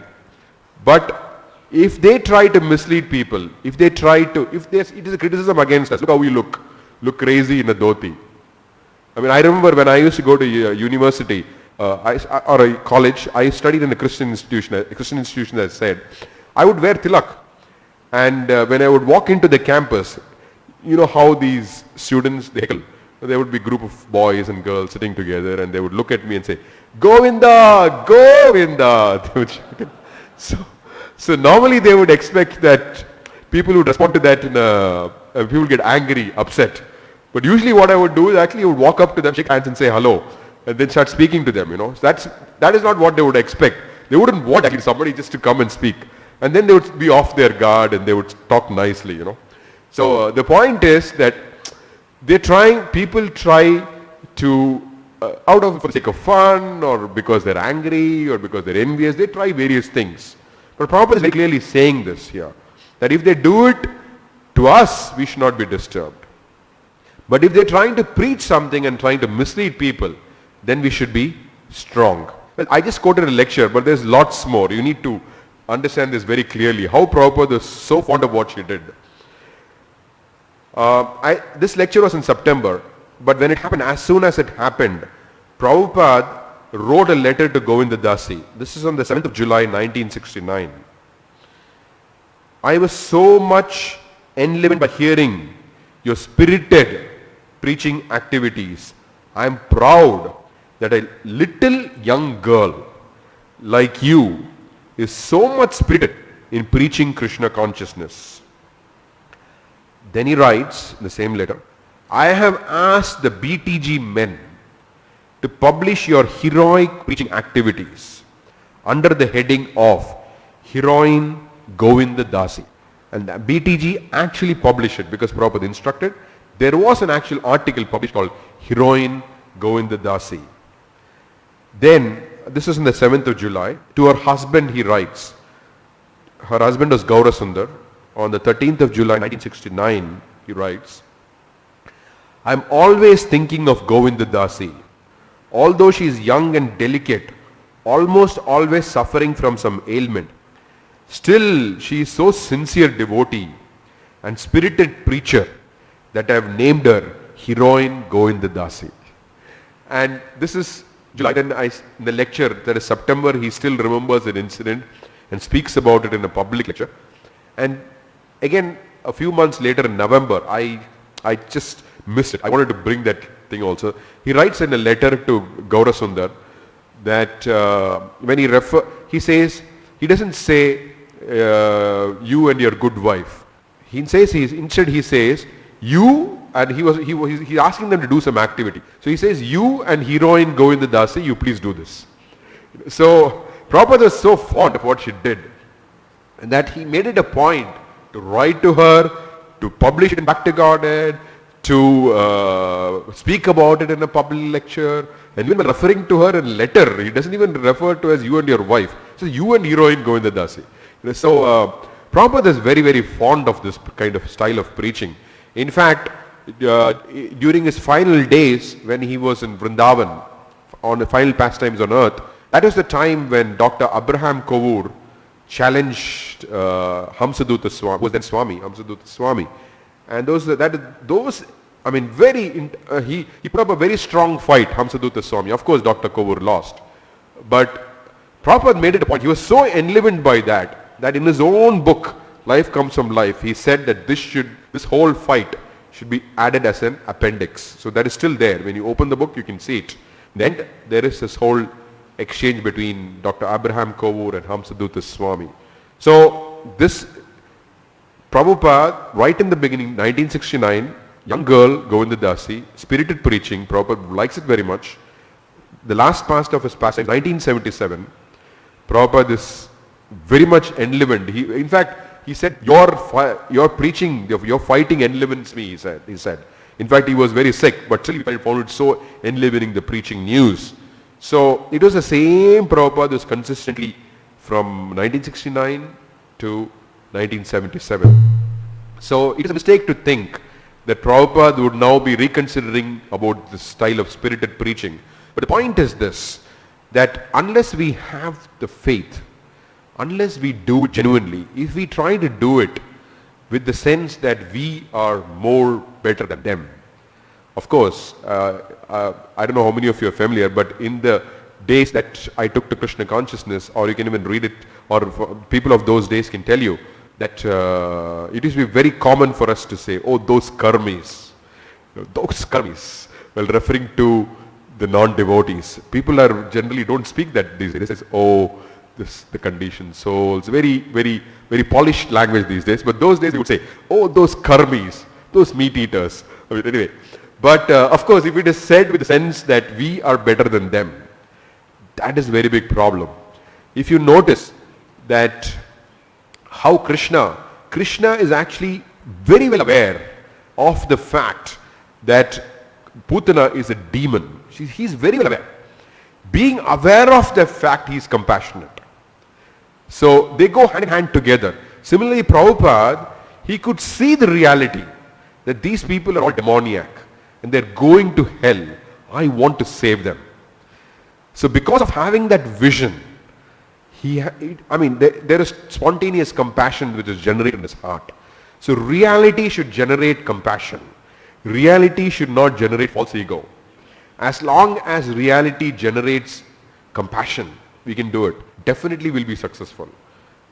But if they try to mislead people, if it is a criticism against us, look how we look crazy in a dhoti. I mean, I remember when I used to go to university or a college, I studied in a Christian institution, as I said. I would wear tilak. And when I would walk into the campus, you know how these students, there would be a group of boys and girls sitting together and they would look at me and say, Govinda, Govinda. They would shout it. So normally they would expect that people would respond to that people get angry, upset. But usually what I would do is actually I would walk up to them, shake hands and say hello, and then start speaking to them, So that is not what they would expect. They wouldn't want actually somebody just to come and speak. And then they would be off their guard and they would talk nicely, So the point is that people try to, for the sake of fun or because they're angry or because they're envious, they try various things. But Prabhupada is very clearly saying this here, that if they do it to us, we should not be disturbed. But if they're trying to preach something and trying to mislead people, then we should be strong. Well, I just quoted a lecture, but there's lots more. You need to understand this very clearly, how Prabhupada is so fond of what she did. This lecture was in September, but when it happened, as soon as it happened, Prabhupada wrote a letter to Govinda Dasi. This is on the 7th of July 1969. I was so much enlivened by hearing your spirited preaching activities. I am proud that a little young girl like you is so much spirited in preaching Krishna consciousness. Then he writes in the same letter, I have asked the BTG men to publish your heroic preaching activities under the heading of Heroine Govinda Dasi. And the BTG actually published it because Prabhupada instructed. There was an actual article published called Heroine Govinda Dasi. Then this is on the 7th of July. To her husband he writes, her husband was Gaurasundar. On the 13th of July 1969 he writes, I'm always thinking of Govinda Dasi. Although she is young and delicate, almost always suffering from some ailment, still she is so sincere devotee and spirited preacher that I have named her Heroine Govinda Dasi. And this is July. Then in the lecture, that is September, he still remembers an incident and speaks about it in a public lecture. And again, a few months later in November, I just missed it. I wanted to bring that thing also. He writes in a letter to Gaurasundar that when he says, he doesn't say you and your good wife. Instead he says you, and he's asking them to do some activity. So he says, you and Heroine Govinda Dasi, you please do this. So Prabhupada was so fond of what she did, and that he made it a point to write to her, to publish it in Bhakti Godhead, to speak about it in a public lecture, and even referring to her in letter, he doesn't even refer to as you and your wife. So you and Heroine Govinda Dasi. So Prabhupada is very, very fond of this kind of style of preaching. In fact, during his final days when he was in Vrindavan, on the final pastimes on earth, that was the time when Dr. Abraham Kovur challenged Hamsadutta Swami, was then Swami, Hamsadutta Swami. And he put up a very strong fight, Hamsadutta Swami. Of course, Dr. Kovur lost. But Prabhupada made it a point. He was so enlivened by that in his own book, Life Comes from Life, he said that this whole fight should be added as an appendix. So that is still there. When you open the book, you can see it. Then there is this whole exchange between Dr. Abraham Kovur and Hamsadutta Swami. So this Prabhupada, right in the beginning, 1969, young girl, Govinda Dasi, spirited preaching, Prabhupada likes it very much. The last past of his pastime, 1977, Prabhupada is very much enlivened. In fact, he said, your preaching, your fighting enlivens me, he said. In fact, he was very sick, but still he found it so enlivening, the preaching news. So it was the same Prabhupada was consistently from 1969 to 1977. So it is a mistake to think that Prabhupada would now be reconsidering about this style of spirited preaching. But the point is this, that unless we have the faith, unless we do it genuinely, if we try to do it with the sense that we are more better than them. Of course, I don't know how many of you are familiar, but in the days that I took to Krishna consciousness, or you can even read it, or people of those days can tell you that it used to be very common for us to say, oh, those karmis, well, referring to the non-devotees. People are generally don't speak that these days. They say, oh, the conditioned souls. Very, very, very polished language these days. But those days you would say, oh, those karmis, those meat eaters. I mean, anyway. But of course, if it is said with the sense that we are better than them, that is a very big problem. If you notice that how Krishna is actually very well aware of the fact that Putana is a demon. He's very well aware. Being aware of the fact, he is compassionate. So they go hand in hand together. Similarly, Prabhupada, he could see the reality that these people are all demoniac and they're going to hell. I want to save them. So because of having that vision, there is spontaneous compassion which is generated in his heart. So reality should generate compassion. Reality should not generate false ego. As long as reality generates compassion, we can do it. Definitely will be successful.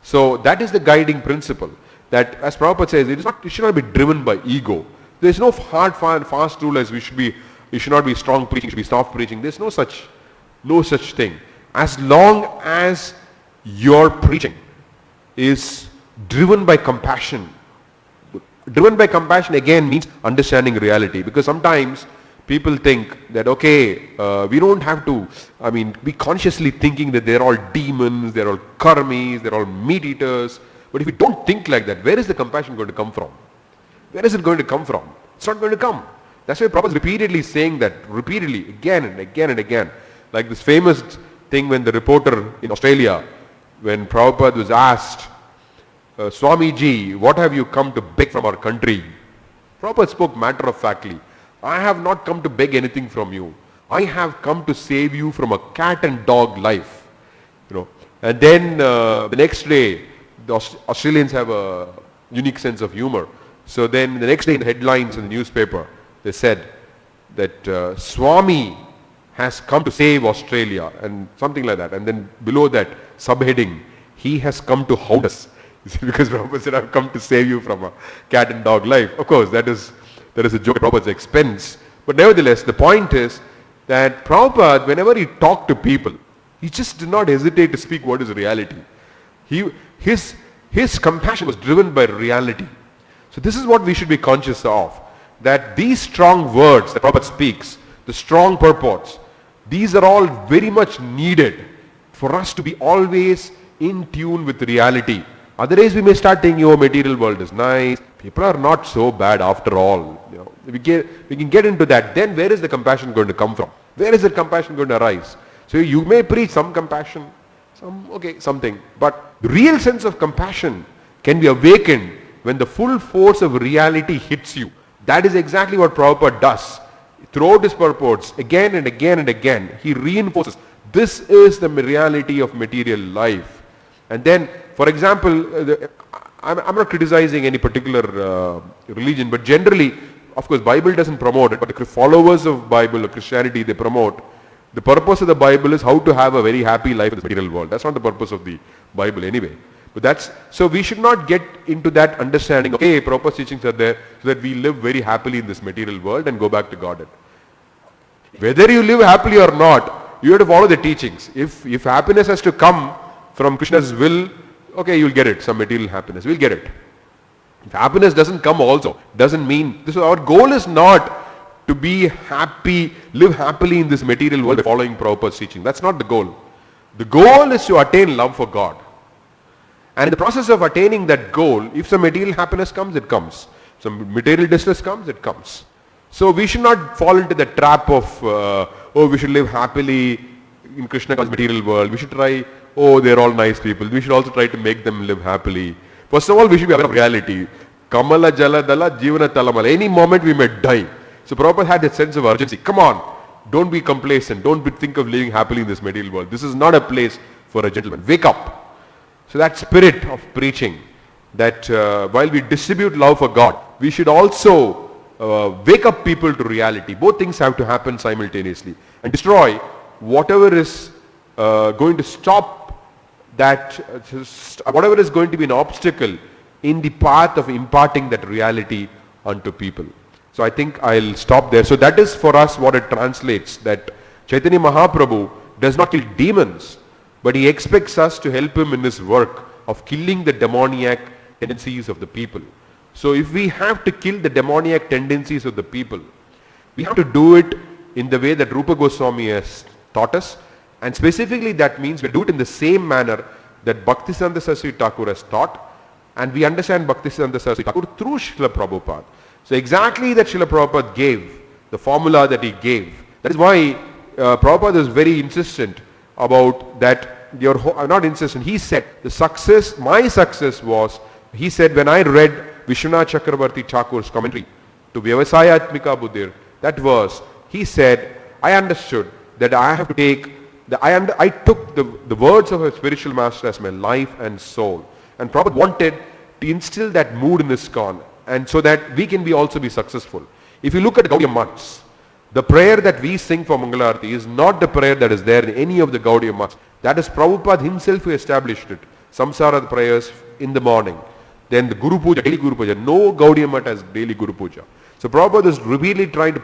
So that is the guiding principle. That, as Prabhupada says, it should not be driven by ego. There is no hard and fast rule as you should not be strong preaching, you should be soft preaching. There is no such thing. As long as your preaching is driven by compassion. Driven by compassion again means understanding reality, because sometimes people think that, okay, we don't have to, be consciously thinking that they're all demons, they're all karmis, they're all meat eaters. But if we don't think like that, where is the compassion going to come from? Where is it going to come from? It's not going to come. That's why Prabhupada is repeatedly saying that, repeatedly, again and again and again. Like this famous thing when the reporter in Australia, when Prabhupada was asked, Swamiji, what have you come to beg from our country? Prabhupada spoke matter-of-factly. I have not come to beg anything from you. I have come to save you from a cat and dog life. And then the next day, the Australians have a unique sense of humor. So then the next day in the headlines in the newspaper, they said that Swami has come to save Australia and something like that. And then below that subheading, he has come to hound us. Because Prabhupada said, I've come to save you from a cat and dog life. Of course, that is a joke at Prabhupada's expense. But nevertheless, the point is that Prabhupada, whenever he talked to people, he just did not hesitate to speak what is reality. His compassion was driven by reality. So this is what we should be conscious of. That these strong words that Prabhupada speaks, the strong purports, these are all very much needed for us to be always in tune with reality. Otherwise we may start thinking, oh, material world is nice. People are not so bad after all. We can get into that. Then where is the compassion going to come from? Where is the compassion going to arise? So you may preach some compassion, something. But the real sense of compassion can be awakened when the full force of reality hits you. That is exactly what Prabhupada does. Throughout his purports, again and again and again, he reinforces, this is the reality of material life. And then, for example, I'm not criticizing any particular religion, but generally, of course, Bible doesn't promote it, but the followers of Bible or Christianity, they promote. The purpose of the Bible is how to have a very happy life in this material world. That's not the purpose of the Bible anyway. But so we should not get into that understanding, okay, proper teachings are there so that we live very happily in this material world and go back to Godhead. Whether you live happily or not, you have to follow the teachings. If happiness has to come from Krishna's will, okay, you'll get it, some material happiness, we'll get it. If happiness doesn't come also, doesn't mean, our goal is not to be happy, live happily in this material world following Prabhupada's teaching. That's not the goal. The goal is to attain love for God. And in the process of attaining that goal, if some material happiness comes, it comes. Some material distress comes, it comes. So we should not fall into the trap of, we should live happily in Krishna's material world. We should try, they're all nice people. We should also try to make them live happily. First of all, we should be aware of reality. Kamala jala dala jivana talamala. Any moment we may die. So Prabhupada had that sense of urgency. Come on, don't be complacent. Don't think of living happily in this material world. This is not a place for a gentleman. Wake up. So that spirit of preaching, that while we distribute love for God, we should also wake up people to reality. Both things have to happen simultaneously. And destroy whatever is going to stop that, whatever is going to be an obstacle in the path of imparting that reality unto people. So I think I'll stop there. So that is for us what it translates, that Chaitanya Mahaprabhu does not kill demons, but he expects us to help him in his work of killing the demoniac tendencies of the people. So if we have to kill the demoniac tendencies of the people, we have to do it in the way that Rupa Goswami has taught us. And specifically that means we do it in the same manner that Bhaktisiddhanta Saraswati Thakur has taught. And we understand Bhaktisiddhanta Saraswati Thakur through Srila Prabhupada. So exactly that Srila Prabhupada gave, the formula that he gave. That is why Prabhupada is very insistent about that. Not insistent, he said my success was, he said when I read Vishwanath Chakravarti Thakur's commentary to Vyavasayatmika Buddhir, that verse, he said, I understood that I have to take, I took the words of a spiritual master as my life and soul. And Prabhupada wanted to instill that mood in ISKCON, and so that we can also be successful. If you look at the Gaudiya Maths, the prayer that we sing for Mangalarti is not the prayer that is there in any of the Gaudiya Maths. That is Prabhupada himself who established it. Samsara prayers in the morning. Then the Guru Puja, daily Guru Puja. No Gaudiya Math has daily Guru Puja. So Prabhupada is repeatedly trying to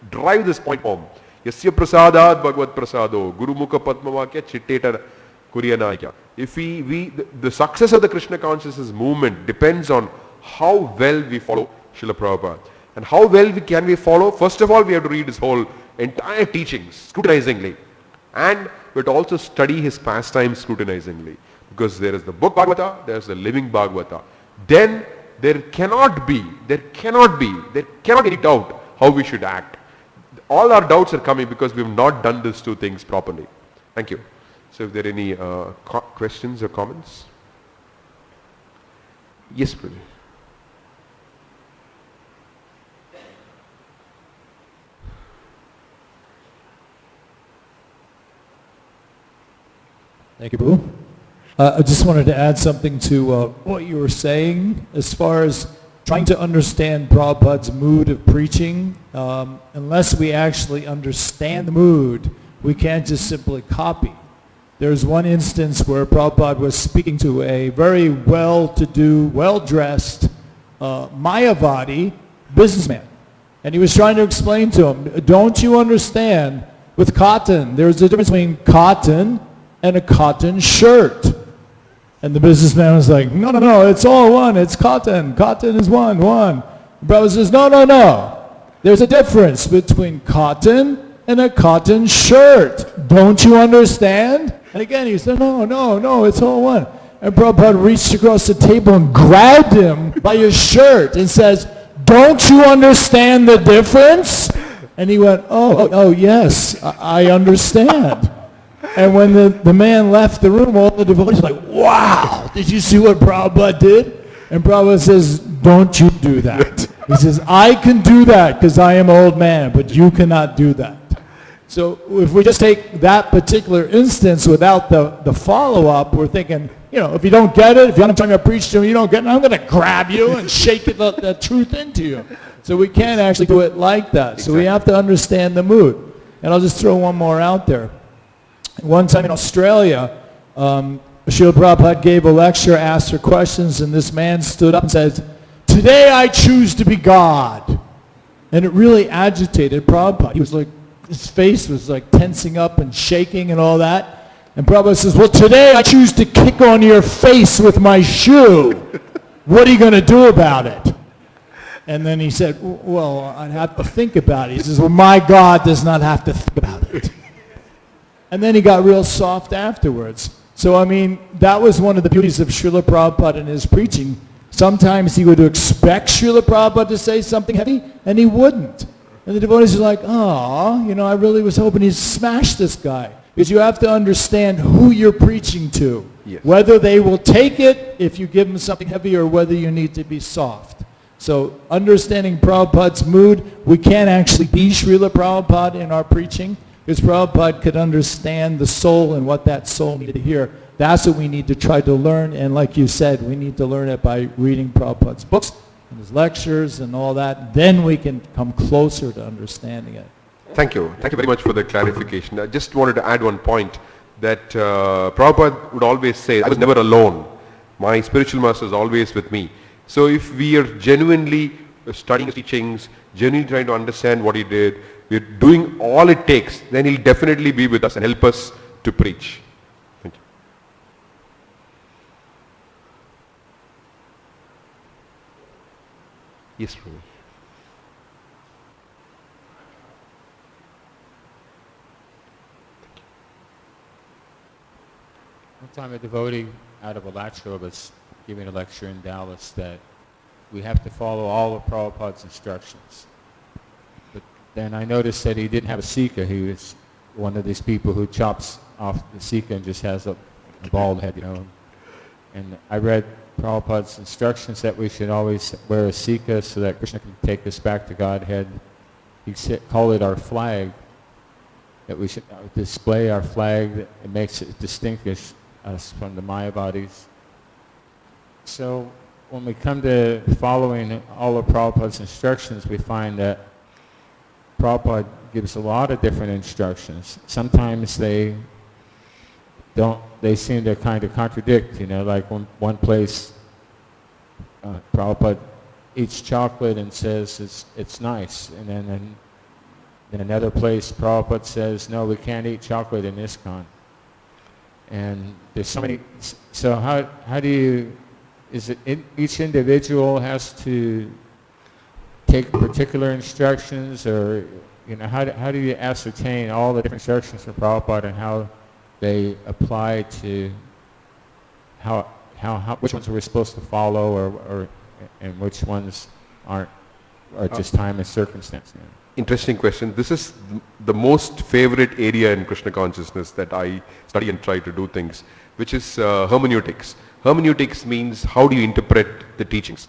drive this point home. Yasya prasadat bhagavad prasado, Guru Mukha Padmavakya chitteta kuryanaya. If the success of the Krishna consciousness movement depends on how well we follow Srila Prabhupada. And how well can we follow? First of all, we have to read his whole entire teachings scrutinizingly. And we have to also study his pastimes scrutinizingly. Because there is the book Bhagavata, there is the living Bhagavata. Then there cannot be any doubt how we should act. All our doubts are coming because we have not done these two things properly. Thank you. So if there are any questions or comments? Yes, please. Thank you, Boo. I just wanted to add something to what you were saying as far as trying to understand Prabhupada's mood of preaching. Unless we actually understand the mood, we can't just simply copy. There's one instance where Prabhupada was speaking to a very well-to-do, well-dressed Mayavadi businessman. And he was trying to explain to him, don't you understand, with cotton, there's a difference between cotton and a cotton shirt. And the businessman was like, no, no, no, it's all one, it's cotton. Cotton is one. The brother says, no, no, no. There's a difference between cotton and a cotton shirt. Don't you understand? And again, he said, no, no, no, it's all one. And Prabhupada reached across the table and grabbed him by his shirt and says, don't you understand the difference? And he went, oh yes, I understand. And when the man left the room, all the devotees were like, wow, did you see what Prabhupada did? And Prabhupada says, don't you do that. He says, I can do that because I am an old man, but you cannot do that. So if we just take that particular instance without the follow-up, we're thinking, if you don't get it, if you're not trying to preach to me, you don't get it, I'm going to grab you and shake the truth into you. So we can't actually do it like that. Exactly. So we have to understand the mood. And I'll just throw one more out there. One time in Australia, Srila Prabhupada gave a lecture, asked for questions, and this man stood up and said, today I choose to be God. And it really agitated Prabhupada. He was like, his face was like tensing up and shaking and all that. And Prabhupada says, well, today I choose to kick on your face with my shoe. What are you going to do about it? And then he said, well, I'd have to think about it. He says, well, my God does not have to think about it. And then he got real soft afterwards. So, that was one of the beauties of Srila Prabhupada in his preaching. Sometimes he would expect Srila Prabhupada to say something heavy, and he wouldn't. And the devotees are like, oh, I really was hoping he'd smash this guy. Because you have to understand who you're preaching to. Yes. Whether they will take it if you give them something heavy or whether you need to be soft. So understanding Prabhupada's mood, we can't actually be Srila Prabhupada in our preaching. Because Prabhupada could understand the soul and what that soul needed to hear. That's what we need to try to learn. And like you said, we need to learn it by reading Prabhupada's books and his lectures and all that. Then we can come closer to understanding it. Thank you. Thank you very much for the clarification. I just wanted to add one point that Prabhupada would always say, I was never alone. My spiritual master is always with me. So if we are genuinely studying his teachings, genuinely trying to understand what he did, we're doing all it takes, then he'll definitely be with us and help us to preach. Thank you. Yes, Prabhu. One time a devotee out of Alachua was giving a lecture in Dallas that we have to follow all of Prabhupada's instructions. But then I noticed that he didn't have a Sikha. He was one of these people who chops off the Sikha and just has a bald head, And I read Prabhupada's instructions that we should always wear a Sikha so that Krishna can take us back to Godhead. He called it our flag, that we should display our flag. That it makes it distinguish us from the Mayavadis. So when we come to following all of Prabhupada's instructions, we find that Prabhupada gives a lot of different instructions. Sometimes they seem to kind of contradict, like one place Prabhupada eats chocolate and says it's nice, and then in another place Prabhupada says, no, we can't eat chocolate in ISKCON. And there's so many, so how do you, each individual has to take particular instructions, or how do you ascertain all the different instructions from Prabhupada and how they apply to which ones we're supposed to follow, or and which ones aren't, or just time and circumstance? Interesting question. This is the most favorite area in Krishna consciousness that I study and try to do things, which is hermeneutics. Hermeneutics means how do you interpret the teachings.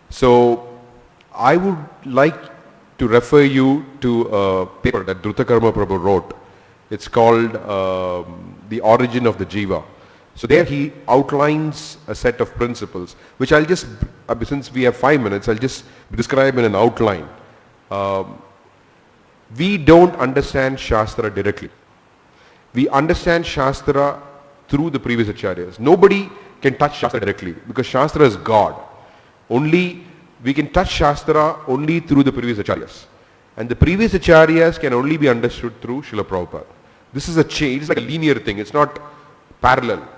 So I would like to refer you to a paper that Drutakarma Prabhu wrote. It's called The Origin of the Jiva. So there he outlines a set of principles, which I'll just, since we have 5 minutes, I'll just describe in an outline. We don't understand Shastra directly. We understand Shastra through the previous acharyas. Nobody can touch Shastra directly because Shastra is God. Only we can touch Shastra only through the previous acharyas. And the previous acharyas can only be understood through Srila Prabhupada. This is a change, it's like a linear thing, it's not parallel.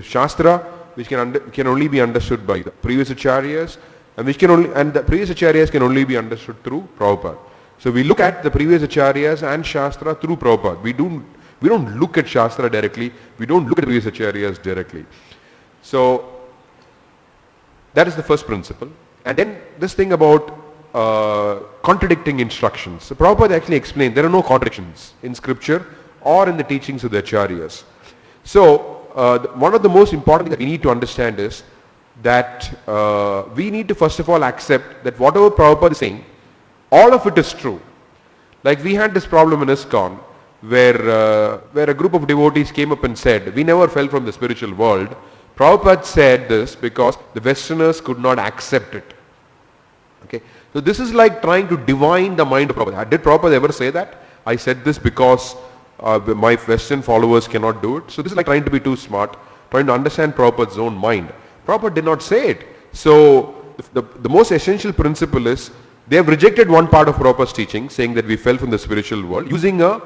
Shastra, which can only be understood by the previous acharyas, and the previous acharyas can only be understood through Prabhupada. So we look at the previous acharyas and Shastra through Prabhupada. We don't look at Shastra directly. We don't look at the previous acharyas directly. So that is the first principle. And then this thing about contradicting instructions. So Prabhupada actually explained there are no contradictions in scripture or in the teachings of the acharyas. So one of the most important things that we need to understand is that we need to first of all accept that whatever Prabhupada is saying, all of it is true. Like we had this problem in ISKCON where a group of devotees came up and said, we never fell from the spiritual world. Prabhupada said this because the Westerners could not accept it. Okay, so this is like trying to divine the mind of Prabhupada. Did Prabhupada ever say that? I said this because my Western followers cannot do it. So this is like trying to be too smart, trying to understand Prabhupada's own mind. Prabhupada did not say it. So the most essential principle is they have rejected one part of Prabhupada's teaching, saying that we fell from the spiritual world, using a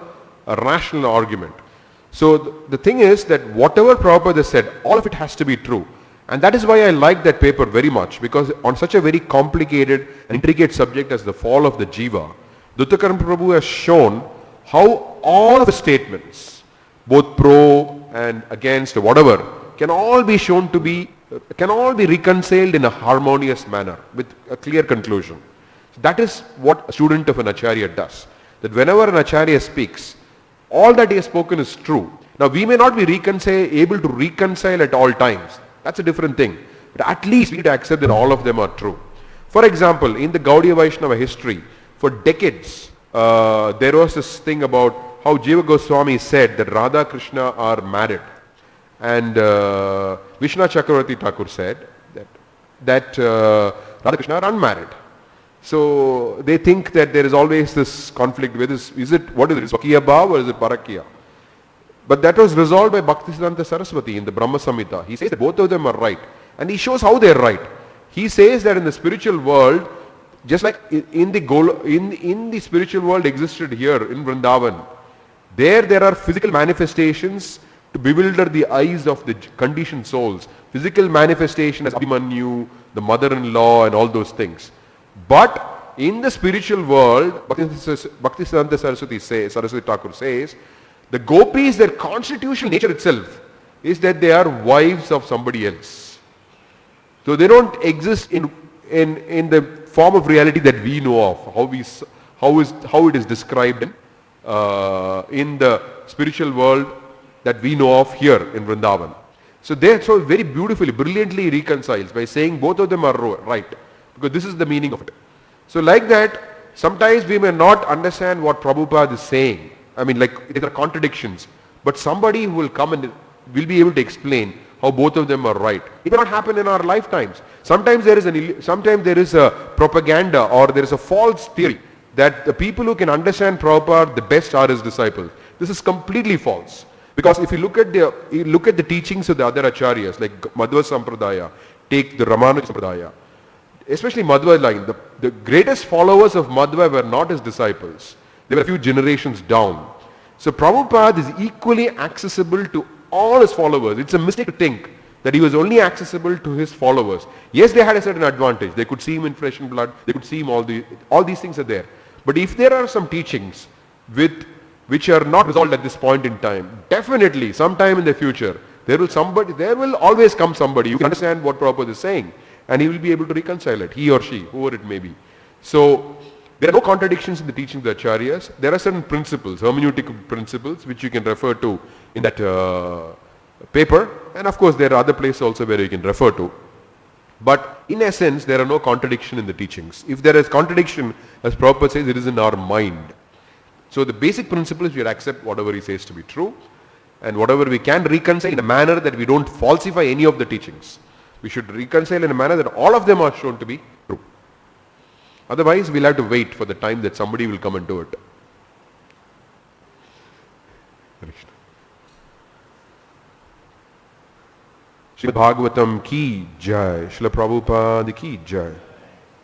rational argument. So the thing is that whatever Prabhupada has said, all of it has to be true. And that is why I like that paper very much, because on such a very complicated and intricate subject as the fall of the Jiva, Drutakarma Prabhu has shown how all of the statements, both pro and against or whatever, can all be shown to be, can all be reconciled in a harmonious manner with a clear conclusion. That is what a student of an acharya does. That whenever an acharya speaks, all that he has spoken is true. Now we may not be able to reconcile at all times. That's a different thing. But at least we need to accept that all of them are true. For example, in the Gaudiya Vaishnava history, for decades, there was this thing about how Jiva Goswami said that Radha Krishna are married. And Vishnu Chakravarti Thakur said that Radha Krishna are unmarried. So they think that there is always this conflict with this. What is it? Is it Swakiya Bhav or is it Parakya? But that was resolved by Bhaktisiddhanta Saraswati in the Brahma Samhita. He says that both of them are right. And he shows how they are right. He says that in the spiritual world, just like in the spiritual world existed here in Vrindavan, there are physical manifestations to bewilder the eyes of the conditioned souls. Physical manifestation as Abhimanyu, the mother-in-law and all those things. But in the spiritual world, Bhaktisiddhanta Saraswati Thakur says, the gopis, their constitutional nature itself is that they are wives of somebody else. So they don't exist in the form of reality that we know of, how it is described in the spiritual world that we know of here in Vrindavan. So they so very beautifully, brilliantly reconciles by saying both of them are right, because this is the meaning of it. So like that, sometimes we may not understand what Prabhupada is saying. I mean, like there are contradictions, but somebody who will come and will be able to explain how both of them are right. It may not happen in our lifetimes. Sometimes there is a propaganda or there is a false theory that the people who can understand Prabhupada the best are his disciples. This is completely false. Because if you look at the teachings of the other acharyas, like Madhva Sampradaya, take the Ramanuja Sampradaya, especially Madhva line, the greatest followers of Madhva were not his disciples. They were a few generations down. So Prabhupada is equally accessible to all his followers. It's a mistake to think that he was only accessible to his followers. Yes, they had a certain advantage. They could see him in flesh and blood. They could see him, all these things are there. But if there are some teachings which are not resolved at this point in time, definitely sometime in the future, there will always come somebody who can understand what Prabhupada is saying, and he will be able to reconcile it, he or she, whoever it may be. So there are no contradictions in the teachings of the Acharyas. There are certain principles, hermeneutic principles, which you can refer to in that paper. And of course, there are other places also where you can refer to. But in essence, there are no contradiction in the teachings. If there is contradiction, as Prabhupada says, it is in our mind. So the basic principle is we accept whatever he says to be true, and whatever we can reconcile in a manner that we don't falsify any of the teachings. We should reconcile in a manner that all of them are shown to be true. Otherwise, we'll have to wait for the time that somebody will come and do it. Srimad Bhagavatam ki jai. Srila Prabhupada ki jai.